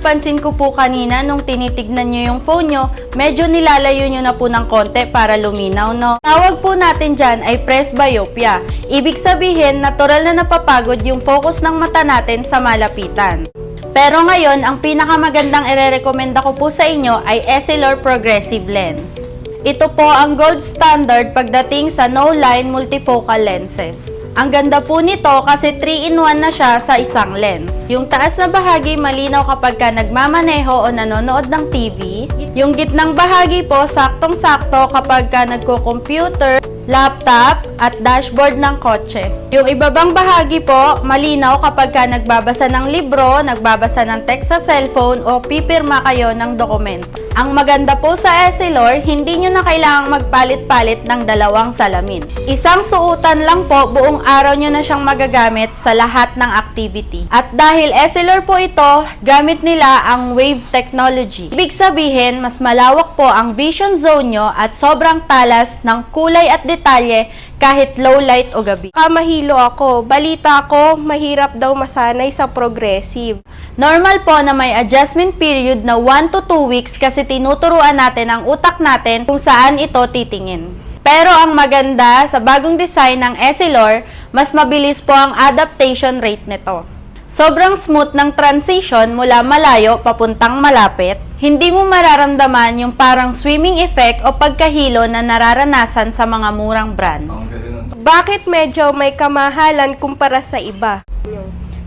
napansin ko po kanina nung tinitignan nyo yung phone nyo, medyo nilalayo nyo na po ng konti para luminaw, no? Tawag po natin dyan ay presbyopia. Ibig sabihin, natural na napapagod yung focus ng mata natin sa malapitan. Pero ngayon, ang pinakamagandang irerekomenda ko po sa inyo ay Essilor Progressive Lens. Ito po ang gold standard pagdating sa no-line multifocal lenses. Ang ganda po nito kasi 3-in-1 na siya sa isang lens. Yung taas na bahagi malinaw kapag ka nagmamaneho o nanonood ng TV. Yung gitnang bahagi po saktong-sakto kapag ka nagko-computer, laptop, at dashboard ng kotse. Yung ibabang bahagi po, malinaw kapag ka nagbabasa ng libro, nagbabasa ng text sa cellphone o pipirma kayo ng dokumento. Ang maganda po sa Essilor, hindi nyo na kailangang magpalit-palit ng dalawang salamin. Isang suotan lang po, buong araw nyo na siyang magagamit sa lahat ng activity. At dahil Essilor po ito, gamit nila ang wave technology. Ibig sabihin, mas malawak po ang vision zone nyo at sobrang talas ng kulay at detalye kahit low light o gabi. Mahilo ako. Balita ko, mahirap daw masanay sa progressive. Normal po na may adjustment period na 1 to 2 weeks kasi tinuturuan natin ang utak natin kung saan ito titingin. Pero ang maganda sa bagong design ng Essilor, mas mabilis po ang adaptation rate nito. Sobrang smooth ng transition mula malayo papuntang malapit. Hindi mo mararamdaman yung parang swimming effect o pagkahilo na nararanasan sa mga murang brands. Bakit medyo may kamahalan kumpara sa iba?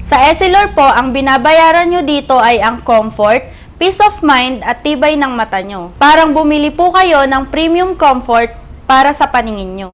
Sa Essilor po, ang binabayaran nyo dito ay ang comfort, peace of mind at tibay ng mata nyo. Parang bumili po kayo ng premium comfort para sa paningin nyo.